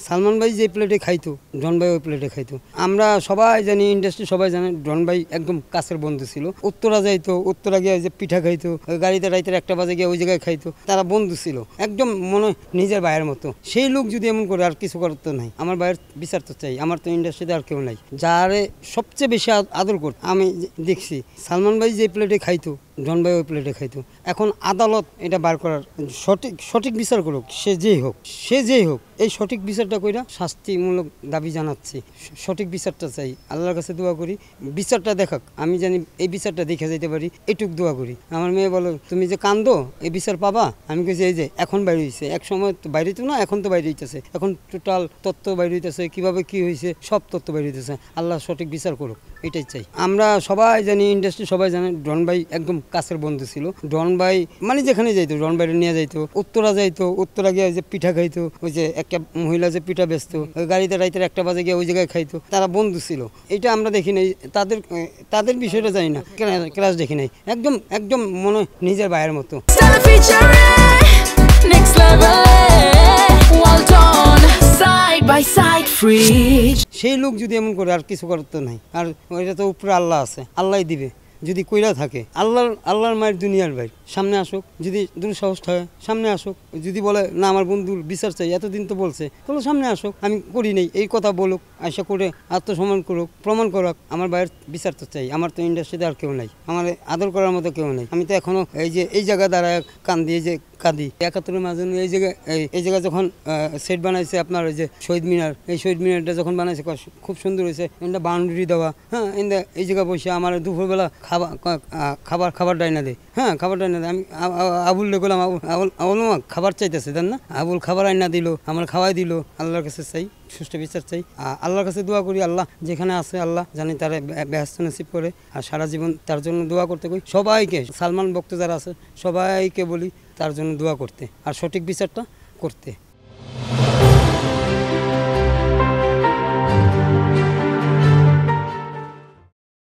সালমান ভাই যে প্লেটে খাইতো ডন ভাই ওই প্লেটে খাইতো। আমরা সবাই জানি, ইন্ডাস্ট্রি সবাই জানে ডন ভাই একদম কাছের বন্ধু ছিল। উত্তরা যাইতো, উত্তরা গিয়ে যে পিঠা খাইতো, গাড়িতে রাইতের 1টা বাজে গিয়ে ওই জায়গায় খাইতো। তারা বন্ধু ছিল, একদম মনে নিজের ভাইয়ের মতো। সেই লোক যদি এমন করে, আর কিছু করার তো নাই। আমার ভাইয়ের বিচার তো চাই, আমার তো ইন্ডাস্ট্রিতে আর কেউ নাই। যারে সবচেয়ে বেশি আদর করত আমি দেখছি, সালমান ভাই যে প্লেটে খাইতো ডন ভাই ওই প্লেটে খাইতো। এখন আদালত এটা বার করার সঠিক বিচার করুক, সে যেই হোক, এই সঠিক বিচারটা কইরা শাস্তিমূলক দাবি জানাচ্ছি। সঠিক বিচারটা চাই, আল্লাহর কাছে দোয়া করি বিচারটা দেখাক। আমি জানি এই বিচারটা দেখে যাইতে পারি, এটুক দোয়া করি। আমার মেয়ে বলো, তুমি যে কান্দো এই বিচার পাবা? আমি কইছি এই যে এখন বাইরে হইছে, এক সময় তো বাইরে তো না, এখন তো বাইরে হইতেছে। এখন টোটাল তথ্য বাইরে হইতেছে, কিভাবে কি হয়েছে সব তথ্য বাইরে হইতেছে। আল্লাহ সঠিক বিচার করুক, এটাই চাই। আমরা সবাই জানি, ইন্ডাস্ট্রি সবাই জানে ডন ভাই একদম কাছের বন্ধু ছিল। ডন ভাই মানে যেখানে যাইতো ডন ভাইরে নিয়ে যাইতো। উত্তরা যাইতো, উত্তরা গিয়ে যে পিঠা খাইতো, ওই যে একটা মহিলা যে পিঠা বেচতো, গাড়িতে রাইতের 1টা বাজে গিয়ে ওই জায়গায় খাইতো। তারা বন্ধু ছিল, এটা আমরা দেখি নাই। তাদের বিষয়টা জানি না, ক্লাস দেখি নাই। একদম মনে নিজের ভাইয়ের মতো। সেই লোক যদি এমন করে, আর কিছু করার তো নাই। আর ওইটা তো উপরে আল্লাহ আছে, আল্লাহ দিবে যদি কইরা থাকে। আল্লাহর মায়ের দুনিয়ার ভাই সামনে আসুক, যদি দুঃসাহস হয় সামনে আসুক। যদি বলে না আমার বন্ধুর বিচার চাই, এতদিন তো বলছে, তাহলে সামনে আসুক। আমি করি নেই এই কথা বলুক, আশা করে আত্মসম্মান করুক, প্রমাণ করুক। আমার ভাইয়ের বিচার তো চাই। আমার তো ইন্ডাস্ট্রিতে আর কেউ নাই, আমার আদর করার মতো কেউ নাই। আমি তো এখনো এই জায়গা দাঁড়ায় কান্দি, এই যে কাঁদি 71-এর মাঝে। এই জায়গায় যখন সেট বানাইছে আপনার ওই যে শহীদ মিনার, এই শহীদ মিনারটা যখন বানাইছে খুব সুন্দর হয়েছে। এটা বাউন্ডারি দেওয়া, হ্যাঁ। এই জায়গায় বসে আমার দুপুরবেলা খাবার ডাইনা দেয়, হ্যাঁ, খাবার ডাইনা দেয়। আমি আবুল দেখলাম, আবুল খাবার চাইতেছে, দেন না। আবুল খাবার আইনা দিল, আমার খাওয়াই দিল। আল্লাহর কাছে চাই সুষ্ঠু বিচার চাই। আল্লাহর কাছে দোয়া করি, আল্লাহ যেখানে আছে আল্লাহ জানি তারা ব্যস্ত নসিব করে। আর সারা জীবন তার জন্য দোয়া করতে কই সবাইকে। সালমান ভক্ত যারা আছে সবাইকে বলি তার জন্য দোয়া করতে, আর সঠিক বিচারটা করতে।